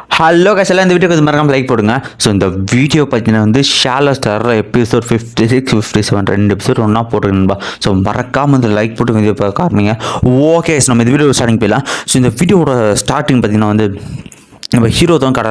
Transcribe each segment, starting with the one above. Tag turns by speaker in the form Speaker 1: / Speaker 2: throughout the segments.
Speaker 1: Hello கஷெல்லாம் இந்த வீடியோக்கு மறக்காம லைக் போடுங்க. ஸோ இந்த வீடியோ பார்த்தீங்கன்னா வந்து ஷாலோ ஸ்டார் எபிசோட் 56 57 2 எபிசோட் ஒன்றா போட்டுருக்கா. ஸோ மறக்காமல் இந்த லைக் போட்டு வீடியோ பார்க்க ஆரம்பிங்க. ஓகே, நம்ம இந்த வீடியோ ஸ்டார்டிங் போயிடலாம். ஸோ இந்த வீடியோட ஸ்டார்டிங் பார்த்தீங்கன்னா வந்து நம்ம ஹீரோ தான் கடை.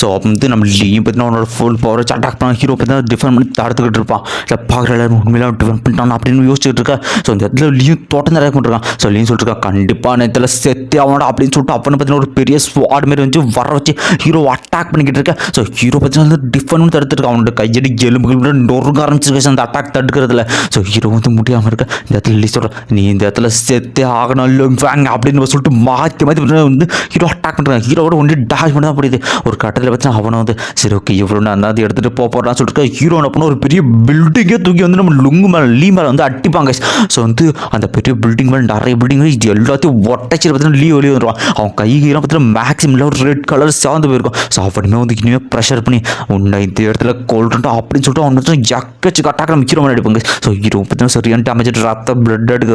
Speaker 1: ஸோ அப்போ வந்து நம்ம லீயும் பார்த்தீங்கன்னா அவனோட ஃபுல் பவர் வச்சு அட்டாக் பண்ண ஹீரோ பார்த்தீங்கன்னா டிஃபெண்ட் பண்ணி தடுத்துக்கிட்டு இருப்பான். இல்லை பார்க்குற எல்லாரும் உண்மையிலாம் டிஃபெண்ட் பண்ணிட்டான் அப்படின்னு யோசிச்சுட்டு இருக்கா. ஸோ இந்த இடத்துல லீயும் தோட்டம் நிறைய பண்ணிருக்கான். ஸோ லீயும் சொல்லிட்டு கண்டிப்பாக நேரத்தில் செத்து அவனோட அப்படின்னு சொல்லிட்டு அப்போ பார்த்தீங்கன்னா ஒரு பெரிய ஸ்வாட் மாரி வந்து வர வச்சு ஹீரோ அட்டாக் பண்ணிக்கிட்டு இருக்கேன். ஸோ ஹீரோ பார்த்தீங்கன்னா வந்து டிஃபெண்ட் தடுத்துருக்கான். அவனோட கையடி எலும்புகள் நொறுக்க ஆரம்பிச்சிருக்கேன் அந்த அட்டாக் தடுக்கிறதுல. ஸோ ஹீரோ வந்து முடியாமல் இருக்க இந்த இடத்துல லீ சொல்கிறேன், நீ இந்த இடத்துல செத்தே ஆகணும் அப்படின்னு சொல்லிட்டு மாற்றி மாற்றி வந்து ஹீரோ அட்டாக் பண்ணுறாங்க. ஹீரோவோட ஒன்று டாஷ் பண்ணி தான் புரியுது. ஒரு கட்டத்தில் வச்சு அவனை வந்து சரி ஓகே இவ்வளோ நான் தான் எடுத்துகிட்டு போகிறான்னு சொல்லிட்டு ஹீரோ என்ன ஒரு பெரிய பில்டிங்கே தூக்கி வந்து நம்ம லுங்கு மேலே லீ மேலே வந்து அட்டிப்பாங்க. ஸோ வந்து அந்த பெரிய பில்டிங் மேலே நிறைய பில்டிங் இது எல்லாத்தையும் ஒட்டச்சி பார்த்தீங்கன்னா லீ வெளியே வந்துடுவான். அவன் கைகெல்லாம் பார்த்தீங்கன்னா மேக்ஸிமில் ஒரு ரெட் கலர் சார்ந்து போயிருக்கும். ஸோ அப்படிமே வந்து இனிமேல் ப்ரெஷர் பண்ணி உன்னை இந்த இடத்துல கொல்றா அப்படின்னு சொல்லிட்டு அவன் வந்து எக்கச்சு அட்டாக் நம்ம ஹீரோ மேலே அடிப்பாங்க. ஸோ ஹீரோ பார்த்தீங்கன்னா சரியான டேமேஜ் ரத்த பிளட்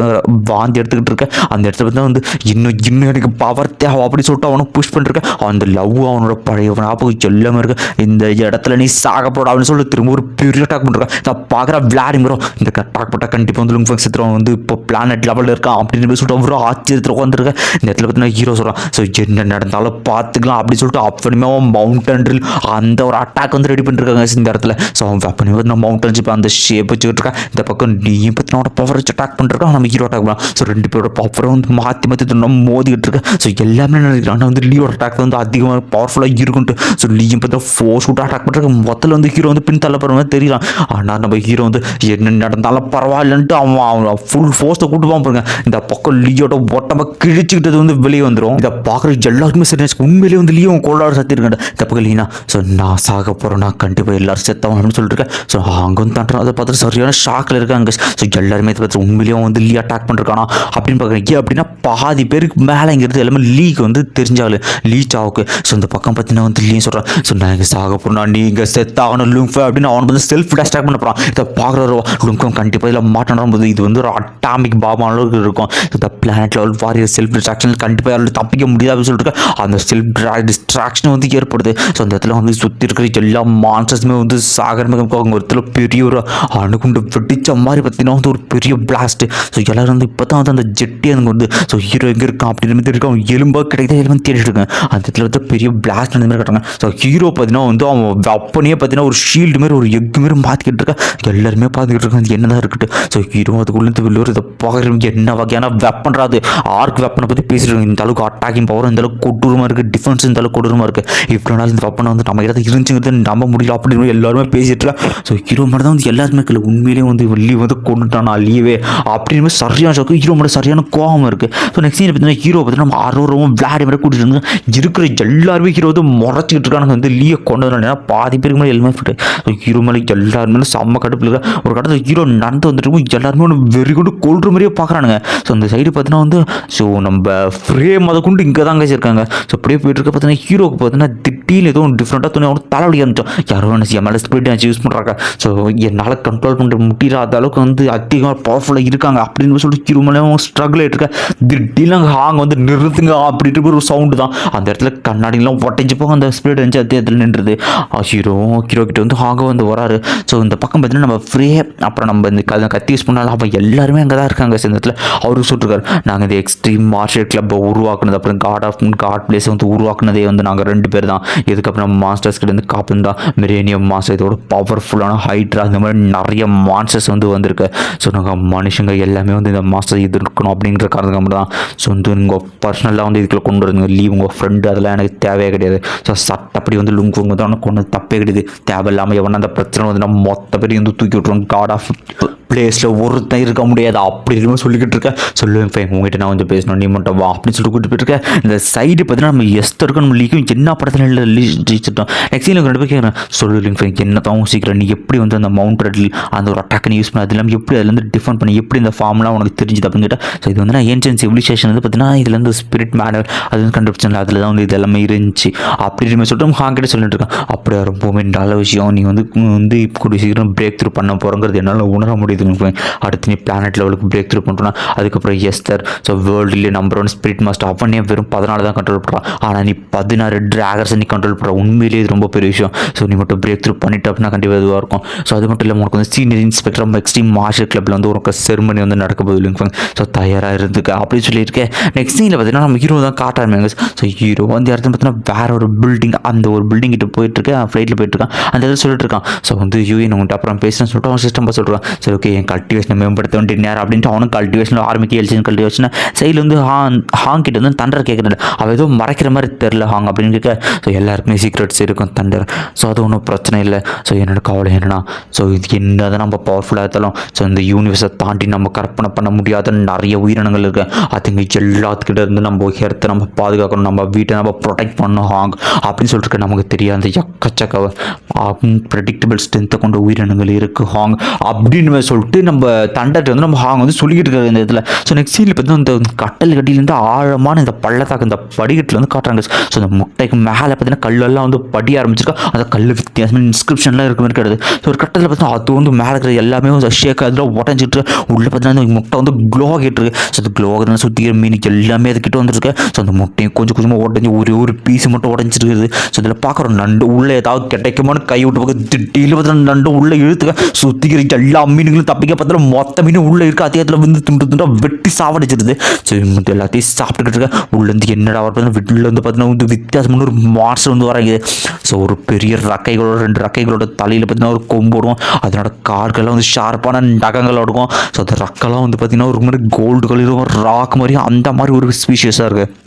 Speaker 1: வாந்தி எடுத்துக்கிட்டு இருக்கேன். அந்த இடத்துல பார்த்தீங்கன்னா வந்து இன்னும் எனக்கு பவர் தேவை அப்படின்னு சொல்லிட்டு அவனை புஷ் பண்ணிருக்கேன். அந்த லவ் அவனோட பழைய ஞாபகம் எல்லாமே இருக்கு. இந்த இடத்துல நீ சாக போட அப்படின்னு சொல்லி திரும்ப ஒரு பெரிய அட்டாக் பண்ணிருக்கான். நான் பார்க்குற விளாடிமிரோ இந்த அட்டாக் போட்டால் கண்டிப்பாக வந்து லுங்ஃபங் சித்திரம் வந்து இப்போ பிளானட் லெவலில் இருக்கான் அப்படின்னு சொல்லிட்டு அவ்வளோ ஆச்சரியத்தில் உட்காந்துருக்கேன். இந்த இடத்துல பார்த்தீங்கன்னா ஹீரோ சொல்கிறான், ஸோ என்ன நடந்தாலும் பார்த்துக்கலாம் அப்படின்னு சொல்லிட்டு அப்பனுமே அவன் மவுண்டன் ட்ரில் அந்த ஒரு அட்டாக் வந்து ரெடி பண்ணிருக்காங்க இந்த இடத்துல. ஸோ அவன் வெப்பனே வந்து நான் மவுண்டன் இப்போ அந்த ஷேப் வச்சுக்கிட்டு இருக்கேன். இந்த பக்கம் நீயும் பற்றினோட பவர் வச்சு அட்டாக் பண்ணிருக்கான். நம்ம ஹீரோ அட்டாக் பண்ணலாம். ஸோ ரெண்டு பேரோட பவரை வந்து மாற்றி மாற்றி நம்ம மோதிக்கிட்டு இருக்கேன். ஸோ எல்லாமே நினைக்கிறான் வந்து லீயோட அட்டாக் வந்து அதிகமாக பவர்ஃபுல்லாக இருக்குன்ட்டு. ஸோ லீயும் பார்த்தா ஃபோர்ஸ் விட்டு அட்டாக் பண்ணுறாங்க. மொத்தத்தில் வந்து ஹீரோ வந்து பின் தள்ள போகிற மாதிரி தெரியலாம். ஆனால் நம்ம ஹீரோ வந்து என்ன நடந்தாலும் பரவாயில்லன்ட்டு அவன் ஃபுல் ஃபோர்ஸை கூட்டு பாருங்க. இந்த பக்கம் லீயோட ஒட்டமாக கிழிச்சிக்கிட்டது வந்து வெளியே வந்துடும். இதை பார்க்குற எல்லாருக்குமே சரி உண்மையிலேயே வந்து லீயும் கொள்ளாட சத்திருக்கேன். இந்த பக்கம் லீனா ஸோ நான் சாக போகிறேன், நான் கண்டிப்பாக எல்லாரும் செத்தவன் அப்படின்னு சொல்லிட்டு இருக்கேன். ஸோ அங்கே வந்து தட்டுறோம். அதை பார்த்துட்டு சரியான ஷாக்கில் இருக்காங்க. ஸோ எல்லாருமே பார்த்து உண்மையிலேயே வந்து லீ அட்டாக் பண்ணிருக்கானா அப்படின்னு பார்க்குறேன். ஏன் அப்படின்னா பாதி பேருக்கு மேலே இங்கிறது எல்லாமே லீக்கு வந்து தெரிஞ்சாலும் லீச் ஆகுக்கு. ஸோ இந்த பக்கம் பார்த்தீங்கன்னா வந்து லீ சொல்கிறான், ஸோ நான் இங்கே சாக போகிறேன், நீங்கள் செத்தாகணும் லுங்ஃபை அப்படின்னு அவன் வந்து செல்ஃப் அட்டாக் பண்ண போகிறான். இதை பார்க்குறவோ லுங்கம் கண்டிப்பாக இதில் மாட்டணும் போது இது வந்து ஒரு அட்டாமிக் பாபான அளவுக்கு இருக்கும். இந்த planet level warrior self distraction கண்டிப்பாக யாரும் தப்பிக்க முடியாது அப்படின்னு சொல்லிட்டு அந்த செல்ஃப் டிஸ்ட்ராக்ஷன் வந்து ஏற்படுது. ஸோ அந்த இடத்துல வந்து சுற்றி இருக்கிற எல்லா மான்ஸ்டர்ஸுமே வந்து சாகரமாக அவங்க ஒரு இடத்துல பெரிய ஒரு அணுகுண்டு வெடிச்ச மாதிரி பார்த்தீங்கன்னா வந்து ஒரு பெரிய பிளாஸ்ட். ஸோ எல்லாரும் வந்து இப்போ தான் வந்து அந்த ஜெட்டி அங்கே வந்து ஸோ ஹீரோ எங்கே இருக்கான் அப்படின்னு இருக்கான். அவன் எலும்பாக கிடைக்கிது எலும்பு தேடிட்டு இருக்கான். அந்த இடத்துல வந்து பெரிய பிளாஸ்ட் அந்த மாதிரி கட்டுறாங்க. ஸோ ஹீரோ பார்த்தீங்கன்னா வந்து அவன் அப்பனே பார்த்தீங்கன்னா ஒரு ஷீல்டு மாரி ஒரு எக் மாரி மாற்றிக்கிட்டு இருக்கா. எல்லாருமே பார்த்துக்கிட்டு இருக்காங்க என்ன தான் இருக்குது. ஸோ ஹீரோ அதுக்குள்ளே வெளியூர் இதை பார்க்குறவங்க என்ன வகையான வெப்பன்றாது ஆர்க் வெப்பனை பற்றி பேசிட்டு இருக்காங்க. இந்த அளவுக்கு அட்டாக்கிங் பவர் இந்த அளவுக்கு கொடூரமாக இருக்குது, டிஃபென்ஸ் இந்த அளவுக்கு கொடூரமாக இருக்குது. இவ்வளோ நாள் இந்த வெப்பனை வந்து நம்ம இடத்துல இருந்துச்சுங்கிறது நம்ப முடியல அப்படின்னு எல்லாருமே பேசிட்டு இருக்கா. ஸோ ஹீரோ மட்டும் தான் வந்து எல்லாருமே இல்லை உண்மையிலேயே வந்து லீ வந்து கொண்டுட்டானா லீவே அப்படின்னு சரியான ஷோக்கு ஹீரோ மட்டும் சரியான கோபம் இருக்குது. ஸோ நெக்ஸ்ட் பார்த்தீங்கன்னா ஹீரோ பார்த்தீங்கன்னா நம்ம ஆரோரவும் விளையாடி கூட்டிட்டு இருந்தாங்க. இருக்கிற எல்லாருமே ஹீரோ வந்து முறைச்சிக்கிட்டு இருக்காங்க வந்து லீயை கொண்டு வரணும். பாதி பேருக்கு மேலே எல்லாமே ஃபிட்டு. ஸோ ஹீரோ மேலே எல்லாருமே செம்ம கடுப்பில் இருக்க. ஒரு கட்டத்தில் ஹீரோ நடந்து வந்துட்டு எல்லாருமே ஒன்று வெறி கொண்டு கொள்ற மாதிரியே பார்க்குறானுங்க. ஸோ அந்த சைடு பார்த்தீங்கன்னா வந்து ஸோ நம்ம ஃப்ரேம் அதை கொண்டு இங்கே தான் வச்சிருக்காங்க. ஸோ அப்படியே போயிட்டு இருக்க பார்த்தீங்கன்னா ஹீரோக்கு பார்த்தீங்கன்னா திடீர்னு ஏதோ டிஃப்ரெண்ட்டாக துணி அவனுக்கு தலைவலி ஆரம்பிச்சோம். யாரோ என்ன என் மேலே ஸ்பீட் யூஸ் பண்ணுறாங்க. ஸோ என்னால் கண்ட்ரோல் பண்ணுற முடியாத அளவுக்கு வந்து அதிகமாக பவர்ஃபுல்லாக இருக்காங்க அப்படின்னு சொல்லிட்டு ஹீரோ மேலே ஸ்ட்ரகிள் ஆகிட்டு இருக்கேன். திடீர்னு ஹாங் வந்து நிறுத்துங்க அப்படின்ட்டு ஒரு சவுண்டு தான். அந்த இடத்துல கண்ணாடிலாம் ஒட்டைஞ்சு போக அந்த ஸ்பீட் இருந்துச்சு அதே இடத்துல நின்றுது. ஹீரோ கிட்ட வந்து ஹாங்க வந்து வராரு. ஸோ இந்த பக்கம் பார்த்தீங்கன்னா நம்ம ஃப்ரே அப்புறம் நம்ம இந்த கத்தி யூஸ் பண்ணாலும் அப்போ எல்லாருமே அங்கே தான் இருக்காங்க. சேர்ந்தத்தில் அவரு சொல்லிருக்காரு, நாங்கள் இந்த எக்ஸ்ட்ரீம் மார்ஷியல் கிளப்பை உருவாக்குனது அப்புறம் காட் பிளேஸை வந்து உருவாக்குனதே வந்து நாங்கள் 2 பேர் தான். இதுக்கப்புறம் மாஸ்டர்ஸ் கிட்ட இருந்து காப்பன் தான் மெரேனியம் மாஸ்டர் இதோட பவர்ஃபுல்லான ஹைட்ரா இந்த மாதிரி நிறைய மான்ஸ்டர்ஸ் வந்து வந்திருக்கு. ஸோ நாங்கள் மனுஷங்க எல்லாமே வந்து இந்த மாஸ்டர் இது இருக்கணும் அப்படிங்கிற காரணத்துக்கு மட்டும் தான். ஸோ வந்து உங்கள் பர்சனலாக வந்து இதுக்குள்ள கொண்டு வருதுங்க லீவ் உங்கள் ஃப்ரெண்டு அதெல்லாம் எனக்கு தேவையே கிடையாது. ஸோ சட்டப்படி வந்து லுங்குங்க தான் கொண்டு தப்பே கிடையாது. தேவையில்லாமல் எவனா அந்த பிரச்சனை வந்து நம்ம மொத்த பேரையும் வந்து தூக்கி விட்டுருவோம். காட் ஆஃப் பிளேஸில் ஒருத்தன் இருக்க முடியாது அப்படி இருக்குமே சொல்லிக்கிட்டு இருக்கேன். சொல்லுவேன் ஃபைன் உங்ககிட்ட நான் வந்து பேசணும் நீ மட்டும் வா அப்படின்னு சொல்லிட்டு கூப்பிட்டு போயிருக்கேன். இந்த சைடு பார்த்தீங்கன்னா நம்ம எஸ்தருக்கும் நம்ம லீக்கும் என்ன படத்தில் லீச்சிட்டோம். நெக்ஸ்ட் எனக்கு 2 பேர் கேட்குறேன் சொல்லுங்க ஃபைன் என்ன தான் சீக்கிரம் நீ எப்படி வந்து அந்த மவுண்ட் ரெட்டில் அந்த ஒரு அட்டாக் யூஸ் பண்ண அது இல்லாமல் எப்படி அதுலேருந்து டிஃபெண்ட் பண்ணி எப்படி இந்த ஃபார்ம்லாம் உனக்கு தெரிஞ்சுது அப்படின்னு கேட்டால் ஸோ இது வந்து நான் ஏன்ஷியன் சிவிலைசேஷன் வந்து பார்த்தீங்கன்னா இதுலேருந்து ஸ்பிரிட் மேனர் அது வந்து கண்டுபிடிச்சல அதில் தான் வந்து இது எல்லாமே இருந்துச்சு அப்படின்னு சொல்லிட்டு ஹாங்கிட்ட சொல்லிட்டு இருக்கேன். அப்படியே ரொம்பவுமே நல்ல விஷயம் நீ வந்து இப்போ கூடிய சீக்கிரம் பிரேக் த்ரூ பண்ண போகிறோங்கிறது என்னால் உணர முடியுது. அடுத்து நீ பிளானட் லெவலுக்கு பிரேக் த்ரூ பண்ணுறோன்னா அதுக்கப்புறம் எஸ்தர் ஸோ வேர்ல்டுலேயே நம்பர் 1 ஸ்பிரிட் மாஸ்டர் அவனே வெறும் 14 தான் கண்ட்ரோல் பண்ணுறான். ஆனால் நீ 16 டிராகர்ஸை நீ கண்ட்ரோல் பண்ணுற உண்மையிலேயே இது ரொம்ப பெரிய விஷயம். ஸோ நீ மட்டும் பிரேக் த்ரூ பண்ணிட்டு அப்படின்னா கண்டிப்பாக இதுவாக இருக்கும். ஸோ அது மட்டும் இல்லாமல் உனக்கு வந்து சீனியர் இன்ஸ்பெக்டர் எக்ஸ்ட்ரீம் மார்ஷல் கிளப்பில் வந்து ஒரு செர்மனி வந்து நடக்க போகுது லிங்க். ஸோ தயாராக இருந்துக்க அப்படின்னு சொல்லியிருக்கேன். நெக்ஸ்ட் சீனில் பார்த்தீங்கன்னா நம்ம ஹீரோ தான் காட்டுறாங்க. ஸோ ஹீரோ வந்து இடத்துல பார்த்தீங்கன்னா வேற ஒரு பில்டிங், அந்த ஒரு பில்டிங் கிட்ட போயிட்டுருக்கேன், ஃப்ளைட்டில் போயிட்டுருக்கான். அந்த இதில் சொல்லிட்டு இருக்கான். ஸோ வந்து யூஎன் உங்கள்கிட்ட அப்புறம் பேசுன்னு சொல்லிட்டு அவன் சிஸ்டம் சொல்கிறான். சரி ஓகே என் கல்டிவேஷனை மேம்படுத்த வேண்டிய நேரம் அப்படின்ட்டு அவனும் கல்டிவேஷனில் ஆரம்பிக்க எல்சின் கல்டிவேஷனை சைடில் வந்து ஹாங் கிட்ட வந்து தண்டர் கேட்குறாரு. அவள் ஏதோ மறைக்கிற மாதிரி தெரில ஹாங் அப்படின்னு கேட்க. ஸோ எல்லாருக்குமே சீக்ரெட்ஸ் இருக்கும் தண்டர். ஸோ அது ஒன்றும் பிரச்சனை இல்லை. ஸோ என்னோட கவலை என்னன்னா, ஸோ இது என்ன தான் நம்ம பவர்ஃபுல்லாக இருந்தாலும் ஸோ இந்த யூனிவர்ஸை தாண்டி நம்ம கற்பனை பண்ண முடியாத நிறைய உயிரினங்கள் இருக்கு. அதுங்க எல்லாத்துக்கிட்ட இருந்து நம்ம ஹெல்த்தை நம்ம பாதுகாக்கணும், நம்ம வீட்டை நம்ம ப்ரொடெக்ட் பண்ணணும் ஹாங் அப்படின்னு சொல்லிட்டு நமக்கு தெரியாத எக்கச்சக்க ப்ரெடிக்டபிள் ஸ்ட்ரென்த்தை கொண்ட உயிரினங்கள் இருக்குது ஹாங் அப்படின்னு சொல்லிட்டு நம்ம தண்டர்கிட்ட வந்து நம்ம ஹாங் வந்து சொல்லிக்கிட்டு இருக்காரு இந்த இதில். ஸோ நெக்ஸ்ட் சீனில் பார்த்தீங்கன்னா இந்த கட்டல் கட்டிலேருந்து ஆழமான இந்த பள்ளத்தாக்கு இந்த படிக்கட்டில் வந்து காட்டுறாங்க. ஸோ இந்த முட்டைக்கு மேலே பார்த்தீங்கன்னா கல்லெல்லாம் வந்து படி ஆரம்பிச்சிருக்கா. அந்த கல் வித்தியாசமாக இன்ஸ்கிரிப்ஷன்லாம் இருக்க மாதிரி கிடையாது. ஸோ ஒரு கட்டத்தில் பார்த்தீங்கன்னா அது வந்து மேலே இருக்கிற எல்லாமே ஷேக் அதில் உடஞ்சிட்டு உள்ளே பார்த்தீங்கன்னா அந்த முட்டை வந்து க்ளோ ஆகிட்டு இருக்கு. ஸோ அந்த க்ளோ ஆகுதுன்னு சுற்றிக்கிற மீன் எல்லாமே அது கிட்ட வந்துருக்கு. ஸோ அந்த முட்டையும் கொஞ்சம் கொஞ்சமாக உடஞ்சி ஒரு பீஸ் மட்டும் உடஞ்சிருக்குது. ஸோ இதில் பார்க்குறோம் நண்டு உள்ளே ஏதாவது கிடைக்குமான்னு கை விட்டு பக்கம் திட்டியில் பார்த்தீங்கன்னா நண்டு உள்ளே இழுத்துக்க சுற்றிக்கிற எல்லா மீன்களும் தப்பிக்க பார்த்தா மொத்த மீனும் உள்ளே இருக்குது. அதே இடத்துல வந்து துண்டு வெட்டி சாவடிச்சிருது. ஸோ இவங்க எல்லாத்தையும் சாப்பிட்டுக்கிட்டு இருக்க. உள்ளேருந்து என்னடா பார்த்தீங்கன்னா வீட்டில் வந்து பார்த்தீங்கன்னா வந்து வித்தியாசமான ஒரு மாஸ்டர் வந்து வராங்க. ஸோ ஒரு பெரிய ரெக்கைகளோட 2 ரெக்கைகளோட தலையில் பார்த்தீங்கன்னா ஒரு கொம்பு வரும். அதனோட கார்கள்லாம் வந்து ஷார்ப்பான நகங்கள் இருக்கும். ஸோ அந்த ரெக்கெல்லாம் வந்து பார்த்தீங்கன்னா ஒரு மாதிரி கோல்டு கலரும் ராக் மாதிரி அந்த மாதிரி ஒரு ஸ்பீஷியஸாக இருக்குது.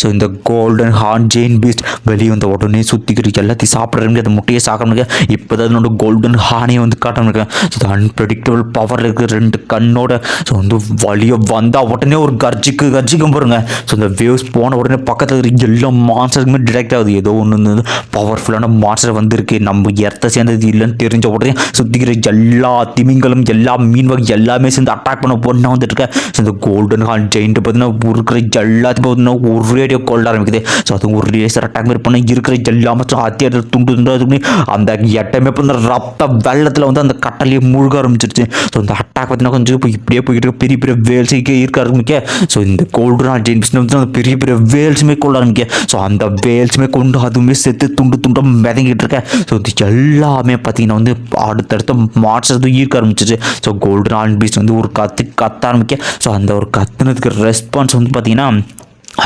Speaker 1: ஸோ இந்த கோல்டன் ஹார்ன் ஜெயின் பீஸ்ட் வெளியே வந்த உடனே சுற்றிக்கிட்டு எல்லாத்தையும் சாப்பிட்றதுக்கு அந்த முட்டையை சாப்பிட்றதுக்கு இப்போ தான் என்னோட கோல்டன் ஹார்னையை வந்து காட்டணும். ஸோ அன்பிரடிக்டபிள் பவரில் இருக்குது 2 கண்ணோட. ஸோ வந்து வழியை வந்தால் உடனே ஒரு கர்ஜிக்கும் பாருங்க. ஸோ இந்த வேவ்ஸ் போன உடனே பக்கத்தில் இருக்க எல்லா மான்ஸ்டருக்குமே டிரெக்ட் ஆகுது. ஏதோ ஒன்று வந்து பவர்ஃபுல்லான மான்ஸ்டர் வந்திருக்கு, நம்ம இடத்த சேர்ந்தது இல்லைன்னு தெரிஞ்ச உடனே சுற்றிக்கிற எல்லா திமிங்களும் எல்லா மீன் வகை எல்லாமே சேர்ந்து அட்டாக் பண்ண போனா வந்துட்டு இருக்கேன். ஸோ இந்த கோல்டன் ஹார்ன் ஜெயின்ட்டு பார்த்தீங்கன்னா இருக்கிற எல்லாத்தையும் பார்த்தீங்கன்னா ஒரேடியோ கொல்ல ஆரம்பிக்குது. ஸோ அது ஒரு லேசர் அட்டாக் மாதிரி பண்ண இருக்கிற எல்லாமே அத்தியாவது துண்டு அந்த எட்டமே இப்போ இந்த ரத்த வெள்ளத்தில் வந்து அந்த கட்டலையே மூழ்க ஆரம்பிச்சிருச்சு. ஸோ இந்த அட்டாக் பார்த்தீங்கன்னா கொஞ்சம் இப்போ இப்படியே போய்கிட்டு இருக்க பெரிய பெரிய வேல்ஸுக்கு இருக்க ஆரம்பிக்க. ஸோ இந்த கோல்டன் ஜெயின்ஸ் வந்து அந்த பெரிய பெரிய வேல்ஸுமே கொள்ள ஆரம்பிக்க. ஸோ அந்த வேல்ஸுமே கொண்டு அதுவுமே செத்து துண்டு மிதங்கிட்டு இருக்க. ஸோ இது எல்லாமே பார்த்தீங்கன்னா வந்து அடுத்தடுத்த மார்ச்சது ஈர்க்க ஆரம்பிச்சிச்சு. ஸோ கோல்டன் பீஸ்ட் வந்து ஒரு கத்த ஆரம்பிக்க. ஸோ அந்த ஒரு கத்துனதுக்கு ரெஸ்பான்ஸ் வந்து பார்த்தீங்கன்னா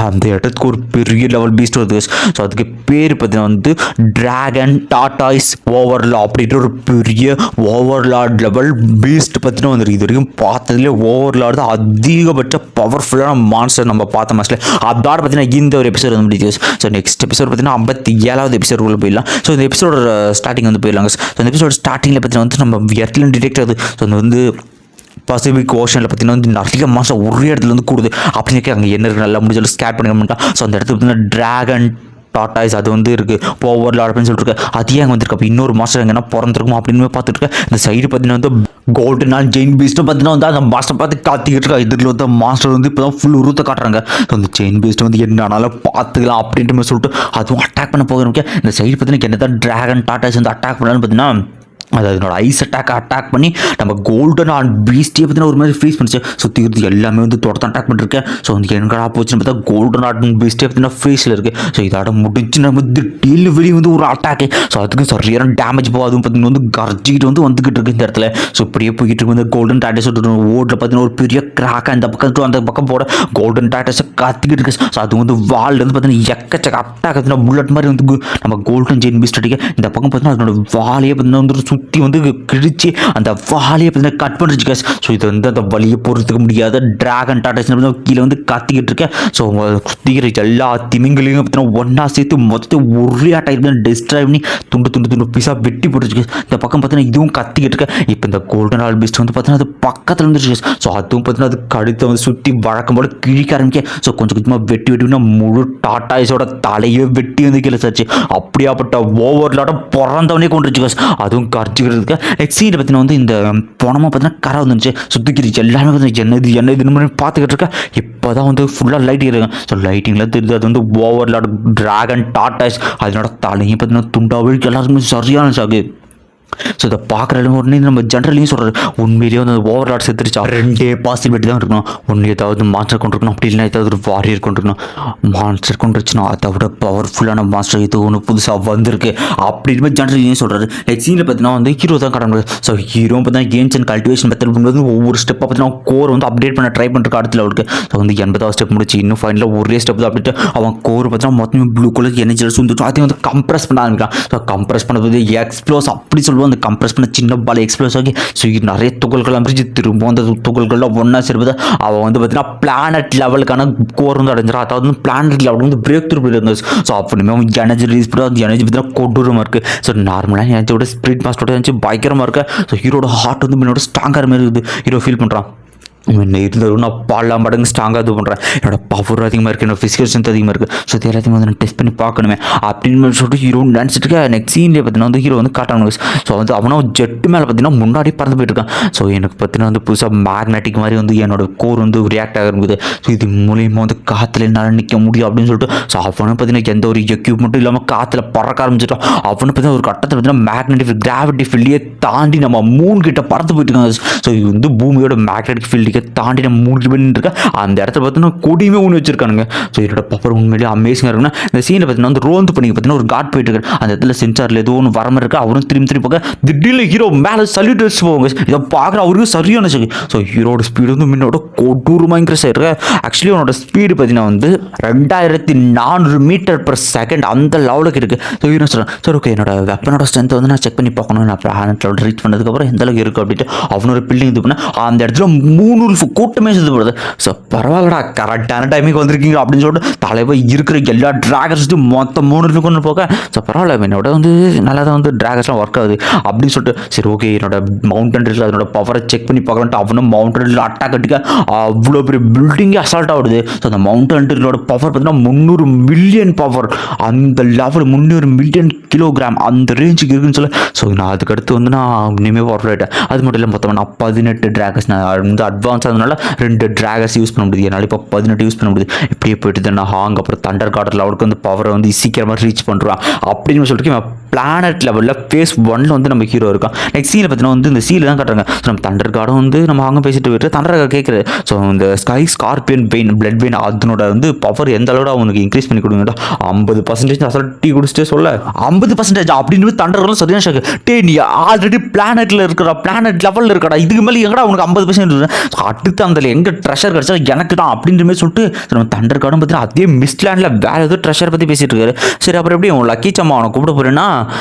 Speaker 1: அந்த இடத்துக்கு ஒரு பெரிய லெவல் பீஸ்ட் வருது. ஸோ அதுக்கு பேர் பார்த்தீங்கன்னா வந்து டிராகன் டாட்டாய்ஸ் ஓவர்லா அப்படின்ற ஒரு பெரிய ஓவர்லாட் லெவல் பீஸ்ட் பார்த்தீங்கன்னா வந்துருக்கு. இது வரைக்கும் பார்த்ததுலேயே ஓவர்லாட் தான் அதிகபட்ச பவர்ஃபுல்லான மான்ஸ்டர் நம்ம பார்த்த மாஸ்டர். அதோட பார்த்தீங்கன்னா இந்த ஒரு எபிசோட் வந்து முடிஞ்சு. ஸோ நெக்ஸ்ட் எபிசோட் பார்த்தீங்கன்னா 57வது எபிசோட் உள்ள போயிடலாம். ஸோ இந்த எபிசோட ஸ்டார்டிங் வந்து போயிடலாங்க. ஸோ இந்த எபிசோட ஸ்டார்டிங்கில் பார்த்தீங்கன்னா வந்து நம்ம இடத்துல டிடெக்ட் ஆகுது. ஸோ அது வந்து பசிபிக் ஓஷனில் பார்த்தீங்கன்னா வந்து நிறைய மாதம் ஒரே இடத்துல வந்து கூடுது அப்படின்னு அங்கே என்ன இருக்குது நல்லா முடிஞ்சாலும் ஸ்கேட் பண்ணிக்க மாட்டான். ஸோ அந்த இடத்துல பார்த்தீங்கன்னா டிராகன் டாட்டாய்ஸ் அது வந்து இருக்குது ஓவர்லாட் அப்படின்னு சொல்லிட்டு அது ஏன் வந்திருக்கு. அப்போ இன்னொரு மாஸ்டர் எங்கன்னா பிறந்திருக்கும் அப்படின்னு பார்த்துட்டு இருக்கேன். இந்த சைடு பார்த்தீங்கன்னா வந்து கோல்டன் ஹார்ன் ஜெயின் பீஸ்ட்டு பார்த்தீங்கன்னா வந்து அந்த மாஸ்டர் பார்த்து காத்திக்கிட்டு இருக்கா. இதில் வந்து மாஸ்டர் வந்து இப்போ தான் ஃபுல் உருத்தை காட்டுறாங்க. ஸோ அந்த ஜெயின் பீஸ்ட் வந்து என்ன ஆனாலும் பார்த்துக்கலாம் அப்படின்ட்டு சொல்லிட்டு அதுவும் அட்டாக் பண்ண போகிறோம். இந்த சைடு பார்த்தீங்கன்னா என்ன தான் டிராகன் டாட்டாய்ஸ் வந்து அட்டாக் பண்ணலான்னு பார்த்தீங்கன்னா அது அதனோட ஐஸ் அட்டாக் பண்ணி நம்ம கோல்டன் ஹார்ன் பீஸ்டியை பார்த்தீங்கன்னா ஒரு மாதிரி ஃப்ரீஸ் பண்ணிச்சு. சுற்றி எல்லாமே வந்து தொடர்ந்து அட்டாக் பண்ணிருக்கேன். ஸோ வந்து எங்கடா போச்சுன்னு பார்த்தா கோல்டன் ஹார்ன் பீஸ்டியை பார்த்தீங்கன்னா ஃப்ரீஸில் இருக்குது. ஸோ இதோட முடிச்சு நம்ம திடீர்னு வெளியே வந்து ஒரு அட்டாக்கு. ஸோ அதுக்கு சரியான டேமேஜ் போகாதுன்னு பார்த்தீங்கன்னா வந்து கர்ஜிக்கிட்டு வந்துக்கிட்டு இருக்கு இந்த இடத்துல. ஸோ இப்படியே போய்கிட்டு இருக்கு வந்து கோல்டன் டாட்டஸ் ஓட்டில் பார்த்தீங்கன்னா ஒரு பெரிய கிராக் அந்த பக்கம் போட கோல்டன் டாட்டஸை கத்திக்கிட்டு இருக்கு. ஸோ அது வந்து வால்லேருந்து பார்த்தீங்கன்னா எக்கச்சக்க அட்டாக் பார்த்தீங்கன்னா புல்லட் மாதிரி வந்து நம்ம கோல்டன் ஜெயின் பீஸ்ட் அடிக்க. இந்த பக்கம் பார்த்தீங்கன்னா அதனோட வாலையே பார்த்தீங்கன்னா வந்து சுற்றி வந்து கிழிச்சு அந்த வாலையை பார்த்தீங்கன்னா கட் பண்ணிருச்சு கேஸ். ஸோ இது வந்து அந்த வலியை பொறுத்துக்க முடியாத டிராகன் டாட்டாஸ் கீழே வந்து கத்திக்கிட்டு இருக்கேன். ஸோ சுத்திக்கிற எல்லா திமிங்களையும் பார்த்தீங்கன்னா ஒன்றா சேர்த்து மொத்தத்தை ஒரே அட்டாக் டிஸ்ட்ராய் பண்ணி துண்டு பீஸாக வெட்டி போட்டுருக்கு. இந்த பக்கம் பார்த்தீங்கன்னா இதுவும் கத்திக்கிட்டு இருக்கேன். இப்போ இந்த கோல்டன் ஹார்ன் பீஸ்ட் வந்து பார்த்தீங்கன்னா அது பக்கத்தில் இருந்துச்சு. ஸோ அதுவும் பார்த்தீங்கன்னா அது கழுத்தை வந்து சுற்றி வழக்கம் போல கிழிக்க ஆரம்பிக்க. ஸோ கொஞ்சம் கொஞ்சமாக வெட்டினா முழு டாட்டாஸோட தலையை வெட்டி வந்து கீழே சாச்சு. அப்படியாப்பட்ட ஓவர்லாட பிறந்தவனே கொண்டுருச்சு கேஸ். அதுவும் கரைச்சிக்கிறதுக்கு நெக்ஸ்ட் சீன் பார்த்தீங்கன்னா வந்து இந்த பணமாக பார்த்தீங்கன்னா கரை வந்துருச்சு. சுற்றிக்கிட்டு எல்லாமே பார்த்தீங்கன்னா என்ன இதுன்னு பார்த்துக்கிட்டு இருக்கேன். இப்போ தான் வந்து ஃபுல்லாக லைட் இருக்காங்க. ஸோ லைட்டிங்லாம் தெரியுது அது வந்து ஓவர்லாட் டிராகன் டாட்டாஸ் அதனோட தலையும் பார்த்தீங்கன்னா துண்டாவிற்கு எல்லாருக்குமே சரியான சாகு. ஸோ இதை பார்க்குற உடனே நம்ம ஜென்ரலையும் சொல்கிறாரு உண்மையிலேயே வந்து ஓவர்லாட் செத்துருச்சா 2 பாசிபிலிட்டி தான் இருக்கணும். ஒன்று ஏதாவது மாஸ்டர் கொண்டு இருக்கணும், அப்படி இல்லைனா ஏதாவது ஒரு வாரியர் கொண்டு இருக்கணும். மாஸ்டர் கொண்டுருச்சுன்னா அதை விட பவர்ஃபுல்லான மாஸ்டர் இது ஒன்று புதுசாக வந்திருக்கு அப்படின்னு ஜென்ரலையும் சொல்கிறாரு. நெக்ஸ்ட் சீனில் பார்த்தீங்கன்னா வந்து ஹீரோ தான் காட்ட முடியாது. ஸோ ஹீரோ பார்த்தீங்கன்னா கேம்ஸ் அண்ட் கல்டிவேஷன் மெத்தட் பண்ணுறது ஒவ்வொரு ஸ்டெப்பாக பார்த்தீங்கன்னா கோர் வந்து அப்டேட் பண்ண ட்ரை பண்ணுற காலத்தில் அவருக்கு ஸோ வந்து 80வது ஸ்டெப் முடிச்சு இன்னும் ஃபைனலாக ஒரே ஸ்டெப் தான் அப்டேட் அவன் கோர் பார்த்தீங்கன்னா மொத்தம் ப்ளூ கலர் எனர்ஜி வந்துட்டு அதையும் வந்து கம்ப்ரெஸ் பண்ண ஆரம்பிக்கிறான். ஸோ கம்ப்ரெஸ் பண்ணது எக்ஸ்ப்ளோஸ் அப்படி சொல்லுவோம். அந்த கம்ப்ரெஸ் பண்ண சின்ன பால் எக்ஸ்ப்ளோஸ் ஆகி ஸோ நிறைய துகள்கள் அமைச்சு திரும்ப அந்த துகள்கள்லாம் ஒன்றா சேர்ப்பது அவன் வந்து பார்த்தீங்கன்னா பிளானட் லெவலுக்கான கோர் வந்து அடைஞ்சிடும். அதாவது வந்து பிளானட் லெவல் வந்து பிரேக் த்ரூ இருந்தது. ஸோ அப்படியுமே அவன் எனர்ஜி ரிலீஸ் பண்ணி அந்த எனர்ஜி பார்த்தீங்கன்னா கொடூரமாக இருக்குது. ஸோ நார்மலாக எனர்ஜியோட ஸ்பிரிட் மாஸ்டரோட எனர்ஜி பயங்கரமாக இருக்குது. ஸோ ஹீரோட ஹார்ட் வந்து முன்னோட ஸ்ட்ராங்காக மாதிரி இருக்குது. ஹீரோ ஃபீல் பண்ணுறான் இருந்தாலும் நான் பல மடங்கு ஸ்ட்ராங்காக இது பண்ணுறேன். என்னோட பவர் அதிகமாக இருக்குது, என்னோட ஃபிசிக்கல் ஸ்ட்ரென்த் அதிகமாக இருக்குது. ஸோ இது எல்லாத்தையும் வந்து நான் டெஸ்ட் பண்ணி பார்க்கணுமே அப்படின்னு சொல்லிட்டு ஹீரோ நினச்சிட்டு இருக்க. நெக்ஸ்ட் சீன்லேயே பார்த்தீங்கன்னா வந்து ஹீரோ வந்து காட்டானுங்க. ஸோ வந்து அவனும் ஜெட்டு மேலே பார்த்தீங்கன்னா முன்னாடி பறந்து போயிட்டு இருக்கான். ஸோ எனக்கு பார்த்தீங்கன்னா வந்து புதுசாக மேக்னெட்டிக் மாதிரி வந்து என்னோட கோர் வந்து ரியாக்ட் ஆகிருக்குது. ஸோ இது மூலியமாக வந்து காற்றுல என்னால் நிற்க முடியும் அப்படின்னு சொல்லிட்டு ஸோ அவனை பார்த்தீங்கன்னா எந்த ஒரு எக்யூப்மெண்ட்டும் இல்லாமல் காற்றுல பறக்க ஆரம்பிச்சிட்டான். அவனை பார்த்தீங்கன்னா ஒரு கட்டத்தில் பார்த்தீங்கன்னா மேக்னெட்டிக் கிராவிட்டி ஃபீல்டையே தாண்டி நம்ம மூணு கிட்ட பறந்து போயிட்டு இருக்காங்க. ஸோ இது வந்து பூமியோட மேக்னெட்டிக் ஃபீல்டுக்கு தாண்டி நம்ம மூணு பண்ணி இருக்கா. அந்த இடத்துல பார்த்தீங்கன்னா கொடியுமே ஒன்று வச்சிருக்கானுங்க. ஸோ என்னோட பவர் உண்மையிலேயே அமேசிங்காக இருக்குன்னா இந்த சீனில் பார்த்தீங்கன்னா வந்து ரோந்து பண்ணி பார்த்தீங்கன்னா ஒரு காட் போயிட்டு இருக்காரு. அந்த இடத்துல சென்சாரில் ஏதோ ஒன்று வரமா இருக்கு. அவரும் திரும்பி பார்க்க திடீர்னு ஹீரோ மேலே சல்யூட் வச்சு போவாங்க. இதை பார்க்குற அவருக்கு சரியான சரி. ஸோ ஹீரோட ஸ்பீடு வந்து முன்னோட கொடூரமாக இன்க்ரீஸ் ஆயிருக்கு. ஆக்சுவலி அவனோட ஸ்பீடு பார்த்தீங்கன்னா வந்து 2400 மீட்டர்/செகண்ட் அந்த லெவலுக்கு இருக்குது. ஸோ ஹீரோ சொல்கிறேன் சார் ஓகே என்னோட வெப்பனோட ஸ்ட்ரென்த்தை வந்து நான் செக் பண்ணி பார்க்கணும். நான் பிளானட் லெவல் ரீச் பண்ணதுக்கப்புறம் எந்த அளவுக்கு இருக்குது அப்படின்ட்டு அவனோட பில்டிங் இது பண்ண அந்த இடத்துல 3 கூட்டமே சேர்ந்து போடுது. ஸோ பரவாயில்லடா கரெக்டான டைமுக்கு வந்திருக்கீங்க அப்படின்னு சொல்லிட்டு தலைவர் இருக்கிற எல்லா டிராகன்ஸும் மொத்தம் 3 கொண்டு போக ஸோ பரவாயில்ல என்னோட வந்து நல்லா தான் வந்து டிராகன்ஸ்லாம் ஒர்க் ஆகுது அப்படின்னு சொல்லிட்டு சரி ஓகே என்னோட மவுண்டன் ரீல் அதனோட பவரை செக் பண்ணி பார்க்கலான்ட்டு அவனும் மவுண்டன் ரீல் அட்டாக் அடிக்க அவ்வளோ பெரிய பில்டிங்கே அசால்ட் ஆகுது. ஸோ அந்த மவுண்டன் ரீலோட பவர் பார்த்தீங்கன்னா 300 மில்லியன் பவர் அந்த லெவல் 300 மில்லியன் கிலோகிராம் அந்த ரேஞ்சுக்கு இருக்குன்னு சொல்ல. ஸோ நான் அதுக்கடுத்து வந்து நான் இனிமேல் பவர் ஆகிட்டேன். அது மட்டும் இல்லை மொத்தமாக நான் 18 டிராகன்ஸ் நான் வந்து அட்வான்ஸ் ஆனதுனால 2 டிராகன்ஸ் யூஸ் பண்ண முடியுது. என்னால் இப்போ 18 யூஸ் பண்ண முடியுது. இப்படியே போயிட்டு நான் ஹாங் அப்புறம் தண்டர் கார்டர் லெவலுக்கு வந்து பவரை வந்து சீக்கிரமாக ரீச் பண்ணுறான் அப்படின்னு சொல்லிட்டு பிளானட் லெவலில் ஃபேஸ் 1 வந்து நம்ம ஹீரோ இருக்கான். நெக்ஸ்ட் சீனில் பார்த்தீங்கன்னா வந்து இந்த சீல் தான் காட்டுறாங்க. ஸோ நம்ம தண்டர் கார்டும் வந்து நம்ம அங்கே பேசிட்டு போயிட்டு தண்டர் கார்டு கேட்குறது. ஸோ இந்த sky scorpion pain blood pain அதனோட வந்து பவர் எந்த அளவோட அவனுக்கு இன்க்ரீஸ் பண்ணி கொடுங்கடா 50% அசல் டீ குடிச்சிட்டே சொல்ல 50% அப்படின்னு தண்டர் கார்டும் சரியான ஷாக்கு. டே நீ ஆல்ரெடி பிளானட்டில் இருக்கிற பிளானட் லெவலில் இருக்கடா இதுக்கு மேலே எங்கடா உனக்கு 50% அடுத்து அந்த எங்கே ட்ரெஷர் கிடச்சா எனக்கு தான் அப்படின்ற மாதிரி சொல்லிட்டு நம்ம தண்டர் கார்டும் பார்த்தீங்கன்னா அதே மிஸ்லேண்டில் வேறு ஏதோ ட்ரெஷர் பற்றி பேசிகிட்டு இருக்காரு. சரி அப்புறம் எப்படி உன் லக்கி சம்மா அவனை கூப்பிட போகிறேன்னா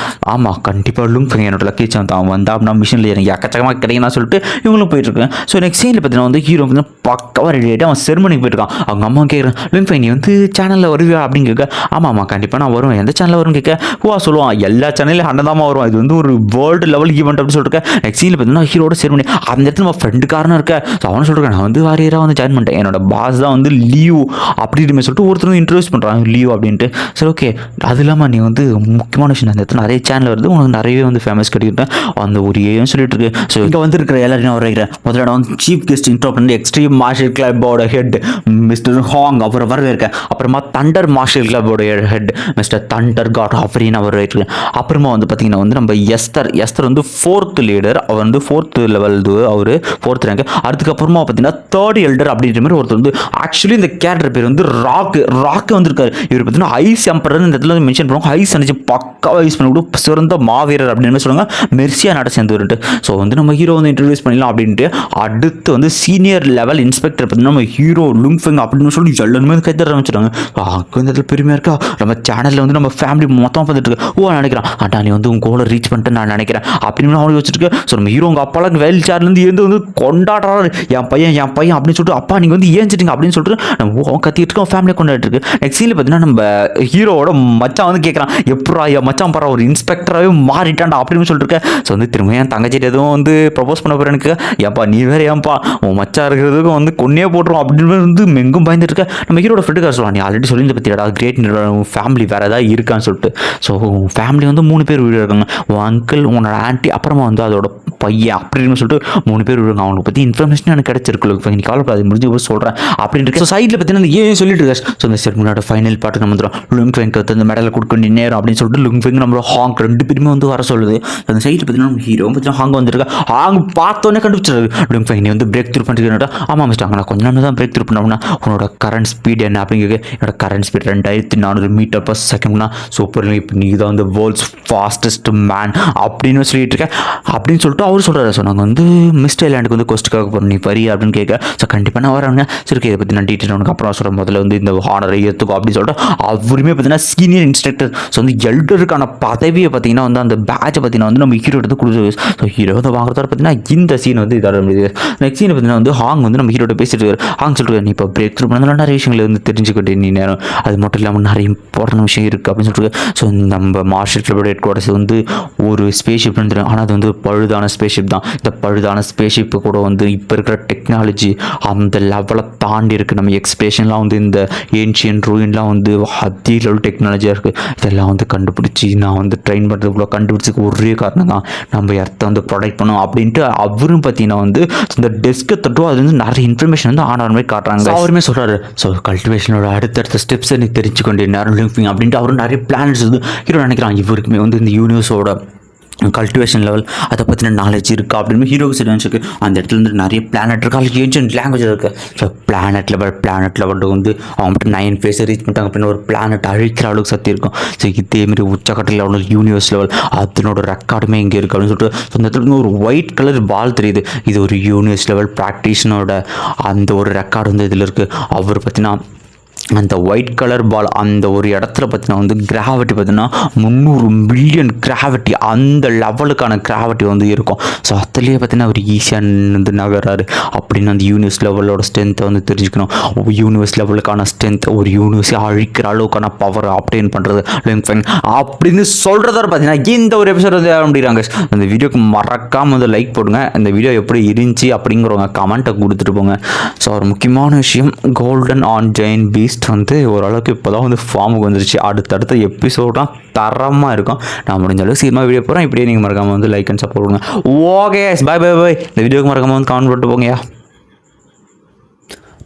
Speaker 1: ஆமாம் கண்டிப்பாக லுங்ஃபெங் என்னோட லக்கி சம் தான் வந்தா அப்படின்னா மிஷினில் எனக்கு எக்கச்சக்கமாக கிடைக்குன்னு சொல்லிட்டு இவங்களும் போயிட்டுருக்கேன். ஸோ நெக்ஸ்ட் சீனில் பார்த்தீங்கன்னா வந்து ஹீரோ வந்து பக்காவாக ரெடி ஆகிட்டு அவன் செர்மனிக்கு போயிருக்கான். அவங்க அம்மா கேட்குறேன் லுங்ஃபெங் நீ வந்து சேனலில் வருவியா அப்படின்னு கேட்க ஆமாம்மா கண்டிப்பாக நான் வருவேன் எந்த சேனலில் வரும்னு கேட்க சொல்லுவான் எல்லா சேனலையும் அண்ணதாமா வருவான் இது வந்து ஒரு வேர்ல்டு லெவல் ஈவெண்ட் அப்படின்னு சொல்லிட்டு நெக்ஸ்ட் சீனில் பார்த்தீங்கன்னா ஹீரோட செர்மனி அந்த இடத்துல நம்ம ஃப்ரெண்டுக்காரனாக இருக்க. ஸோ அவனை சொல்லிருக்கேன் நான் வந்து வாரியராக வந்து ஜாயின் பண்ணிட்டேன் என்னோட பாஸ் தான் வந்து லீவ் அப்படின்னு சொல்லிட்டு ஒருத்தர் வந்து இன்ட்ரடியூஸ் பண்ணுறாங்க லீவ் அப்படின்ட்டு. சரி ஓகே அது இல்லாமல் நீ வந்து முக்கியமான விஷயம் அந்த இடத்துல நிறைய சேனல் வருது உனக்கு நிறையவே வந்து ஃபேமஸ் கிடைக்கிட்டேன் அந்த ஒரு ஏன்னு சொல்லிட்டு இருக்கு. ஸோ இங்கே வந்துருக்கிற எல்லாரையும் வரைக்கிறேன். முதல்ல வந்து சீஃப் கெஸ்ட் இன்ட்ரோ பண்ணி எக்ஸ்ட்ரீம் மார்ஷல் கிளப்போட ஹெட் மிஸ்டர் ஹாங் அப்புறம் வரவேற்கேன். அப்புறமா தண்டர் மார்ஷல் கிளப்போட ஹெட் மிஸ்டர் தண்டர் காட் அப்படின்னு அவர் வரவேற்கிறேன். அப்புறமா வந்து பார்த்தீங்கன்னா வந்து நம்ம எஸ்தர் வந்து 4th லீடர் அவர் வந்து 4th லெவல் அவர் 4th ரேங்க். அதுக்கப்புறமா பார்த்தீங்கன்னா 3rd எல்டர் அப்படின்ற மாதிரி ஒருத்தர் வந்து ஆக்சுவலி இந்த கேரக்டர் பேர் வந்து ராக்கு வந்திருக்காரு. இவர் பார்த்தீங்கன்னா ஐஸ் எம்பரர் இந்த இடத்துல வந்து மென்ஷன் பண்ணுவாங்க. ஐஸ் அணிச்சு பக்காவாக யூஸ் பண்ணி சிறந்த மாவீரர் அப்படின்னு சொல்லுவாங்க. மெர்சியா நட சேர்ந்து வருட்டு. ஸோ வந்து நம்ம ஹீரோ வந்து இன்ட்ரடியூஸ் பண்ணிடலாம் அப்படின்ட்டு அடுத்து வந்து சீனியர் லெவல் இன்ஸ்பெக்டர் பார்த்தீங்கன்னா நம்ம ஹீரோ லுங்ஃபெங் அப்படின்னு சொல்லி எல்லாருமே கைத்தற ஆரம்பிச்சிட்டாங்க. இந்த இடத்துல பெருமையாக இருக்கா நம்ம சேனலில் வந்து நம்ம ஃபேமிலி மொத்தமாக பார்த்துட்டு இருக்கு நினைக்கிறேன் அட்டா நீ வந்து உங்கள் கோலை ரீச் பண்ணிட்டு நான் நினைக்கிறேன் அப்படின்னு அவனுக்கு வச்சுருக்கு. ஸோ நம்ம ஹீரோ உங்கள் அப்பாலாம் வெயில் சேர்லேருந்து ஏந்து வந்து கொண்டாடுறாரு என் பையன் அப்படின்னு சொல்லிட்டு அப்பா நீங்கள் வந்து ஏஞ்சிட்டீங்க அப்படின்னு சொல்லிட்டு நம்ம அவன் கத்திட்டு இருக்கோம் ஃபேமிலியை கொண்டாடிட்டு இருக்கு. நெக்ஸ்ட் சீனில் பார்த்தீங்கன்னா நம்ம ஹீரோவோட மச்சான் வந்து கேட்குறான் எப்படா என் மச்சான் பாரு ஒரு இன்ஸ்பெக்டராகவே மாறிட்டான்டா அப்படின்னு சொல்லிட்டு இருக்கேன். ஸோ வந்து திரும்ப என் தங்கச்சிட்டு எதுவும் வந்து ப்ரப்போஸ் பண்ண போகிறேன் எனக்கு ஏன்ப்பா நீ வேறு ஏன்ப்பா உன் மச்சா இருக்கிறதுக்கும் வந்து கொன்னே போட்டுரும் அப்படின்னு வந்து மெங்கும் பயந்துட்டு இருக்க. நம்ம ஹீரோட ஃப்ரெண்டுக்கார சொல்லுவான் நீ ஆல்ரெடி சொல்லி பற்றிடா கிரேட் ஃபேமிலி வேறு ஏதாவது இருக்கான்னு சொல்லிட்டு. ஸோ ஃபேமிலி வந்து 3 பேர் வீடு இருக்காங்க உன் அங்கிள் உன்னோட ஆன்ட்டி அப்புறமா வந்து அதோட பையன் அப்படின்னு சொல்லிட்டு 3 பேர் இருக்காங்க. அவனுக்கு பற்றி இன்ஃபர்மேஷன் எனக்கு கிடைச்சிருக்கு நீ கவலைப்படாது முடிஞ்சு போய் சொல்கிறேன் அப்படின்ட்டு. ஸோ சைடில் பார்த்தீங்கன்னா ஏன் சொல்லிட்டு இருக்காரு. ஸோ இந்த செர்மனோட ஃபைனல் பாட்டுக்கு வந்துடும் லுங்ஃபெங்க்கு வந்து மெடலை கொடுக்க நேரம் அப்படின்னு சொல்லிட்டு லுங்ஃபெங் நம்ம நம்மளோட ஹாங் 2 பேருமே வந்து வர சொல்லுது. அந்த சைடில் பார்த்தீங்கன்னா ஹீரோ பார்த்தீங்கன்னா ஹாங் வந்துருக்கா. ஹாங் பார்த்தோன்னே கண்டுபிடிச்சிருது. நீ வந்து பிரேக் த்ரூ பண்ணிட்டு ஆமாம் மிஸ்டர் நான் கொஞ்சம் நேரம் தான் பிரேக் த்ரூ பண்ணோம்னா உன்னோட கரண்ட் ஸ்பீட் என்ன அப்படிங்க. என்னோட கரண்ட் ஸ்பீட் 2400 மீட்டர் பர் செகண்ட்னா சூப்பர். இப்போ நீ தான் வந்து வேர்ல்ட்ஸ் ஃபாஸ்டஸ்ட் மேன் அப்படின்னு சொல்லிட்டு இருக்கேன் அப்படின்னு சொல்லிட்டு அவர் சொல்கிறாரு. ஸோ நாங்கள் வந்து மிஸ்டர் ஐலாண்டுக்கு வந்து கொஸ்ட்டுக்காக போகிறோம், நீ வரி அப்படின்னு கேட்க. ஸோ கண்டிப்பாக நான் வரேங்க. சரி இதை பற்றி நான் டீட்டெயில் உனக்கு அப்புறம் சொல்கிறேன், முதல்ல வந்து இந்த ஹானரை ஏற்றுக்கும் அப்படின்னு சொல்லிட்டு அவருமே பார்த்தீங்கன்னா சீனியர் இன்ஸ்ட்ரக்டர். ஸோ வந்து எல்டருக்கான பதவியை பார்த்தீங்கன்னா வந்து அந்த பேட்சை பார்த்தீங்கன்னா வந்து நம்ம ஹீரோ எடுத்து கொடுத்து. ஸோ ஹீரோ வந்து வாங்குறதால பார்த்தீங்கன்னா இந்த சீன் வந்து இதாக முடியுது. நெக்ஸ்ட் சீன் பார்த்தீங்கன்னா வந்து ஹாங் வந்து நம்ம ஹீரோட பேசிட்டு இருக்காரு. ஹாங் சொல்லிட்டு நீ இப்போ பிரேக் த்ரூ பண்ணதால நிறைய விஷயங்களை வந்து தெரிஞ்சுக்கிட்டே நீ நேரம், அது மட்டும் இல்லாமல் நிறைய இம்பார்ட்டன்ட் விஷயம் இருக்குது அப்படின்னு சொல்லிட்டு. ஸோ நம்ம மார்ஷல் கிளப்போட ஹெட் குவார்ட்டர்ஸ் வந்து ஒரு ஸ்பேஸ்ஷிப் வந்துடும். ஆனால் அது வந்து பழுதான ஸ்பேஸ்ஷிப் தான். இந்த பழுதான ஸ்பேஸ்ஷிப்பு கூட வந்து இப்போ இருக்கிற டெக்னாலஜி அந்த லெவலை தாண்டி இருக்குது. நம்ம எக்ஸ்பிரேஷன்லாம் வந்து இந்த ஏன்ஷியன் ரூயின்லாம் வந்து அதே லெவல் டெக்னாலஜியாக இருக்குது. இதெல்லாம் வந்து கண்டுபிடிச்சி நான் வந்து ட்ரெயின் பண்ணுறதுக்குள்ள கண்டுபிடிச்சிக்கு ஒரே காரணம் தான் நம்ம எர்த்தை வந்து ப்ரொடெக்ட் பண்ணோம் அப்படின்ட்டு அவரும் பார்த்தீங்கன்னா வந்து இந்த டெஸ்க்கை தொட்டும் அது வந்து நிறைய இன்ஃபர்மேஷன் வந்து ஆன மாதிரி காட்டுறாங்க. அவருமே சொல்கிறாரு ஸோ கல்டிவேஷனோட அடுத்தடுத்த ஸ்டெப்ஸை நீ தெரிஞ்சுக்கொண்டே நேரம் லிங்க் அப்படின்ட்டு அவரும் நிறைய பிளான்ஸ் வந்து ஹீரோ நினைக்கிறான். இவருக்குமே வந்து இந்த யூனிவர்ஸோட கல்டிவேஷன் லெவல் அதை பற்றின நாலேஜ் இருக்குது அப்படின்னு ஹீரோக்கு சரி நினச்சிருக்கு. அந்த இடத்துல வந்து நிறைய பிளானட் இருக்குது, அதுக்கு ஏன்ஷியன்ட் லாங்குவேஜ் இருக்குது. ஸோ பிளானட் லெவல் வந்து அவங்க மட்டும் 9 ஃபேஸை ரீச் பண்ணிட்டாங்க அப்படின்னு ஒரு பிளானட் அழிக்கிற அளவுக்கு சக்தி இருக்கும். ஸோ இதேமாரி உச்சக்கட்ட லெவல் யூனிவர்ஸ் லெவல் அதனோட ரெக்கார்டுமே இங்கே இருக்குது அப்படின்னு சொல்லிட்டு. ஸோ அந்த இடத்துல ஒரு ஒயிட் கலர் பால் தெரியுது. இது ஒரு யூனிவர்ஸ் லெவல் ப்ராக்டிஷனோட அந்த ஒரு ரெக்கார்டு வந்து இதில் இருக்குது. அவர் பார்த்தீங்கன்னா அந்த ஒயிட் கலர் பால் அந்த ஒரு இடத்துல பார்த்தீங்கன்னா வந்து கிராவிட்டி பார்த்தீங்கன்னா 300 மில்லியன் கிராவிட்டி அந்த லெவலுக்கான கிராவிட்டி வந்து இருக்கும். ஸோ அதுலேயே பார்த்தீங்கன்னா அவர் ஈஸியாக வந்து நகராரு அப்படின்னு அந்த யூனிவர்ஸ் லெவலோட ஸ்ட்ரென்த்தை வந்து தெரிஞ்சுக்கணும். யூனிவர்ஸ் லெவலுக்கான ஸ்ட்ரென்த் ஒரு யூனிவர்ஸை அழிக்கிற அளவுக்கான பவர் ஆப்டெயின் பண்ணுறது அப்படின்னு சொல்கிறத பார்த்தீங்கன்னா இந்த ஒரு எபிசோட் வந்து அப்படிங்கிறாங்க. அந்த வீடியோக்கு மறக்காமல் வந்து லைக் போடுங்க. அந்த வீடியோ எப்படி இருந்துச்சு அப்படிங்கிறவங்க கமெண்ட்டை கொடுத்துட்டு போங்க. ஸோ ஒரு முக்கியமான விஷயம் கோல்டன் ஆன் ஜெயின் பீஸ்ட் வந்து ஓரளவுக்கு இப்போ தான் வந்து ஃபார்முக்கு வந்துருச்சு. அடுத்தடுத்த எபிசோடாக தரமாக இருக்கும். நான் முடிஞ்ச அளவுக்கு சீக்கிரமாக வீடியோ போகிறேன். இப்படியே நீங்கள் மறக்காமல் வந்து லைக் அண்ட் சப்போர்ட் பண்ணுங்க. Okay bye bye bye. இந்த வீடியோக்கு மறக்காமல் வந்து கமெண்ட் போட்டு போங்கயா.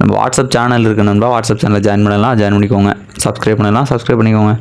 Speaker 1: நம்ம வாட்ஸ்அப் சேனல் இருக்குது நண்பா, வாட்ஸ்அப் சேனலில் ஜாயின் பண்ணலாம், ஜாயின் பண்ணிக்கோங்க. சப்ஸ்கிரைப் பண்ணலாம், சப்ஸ்கிரைப் பண்ணிக்கோங்க.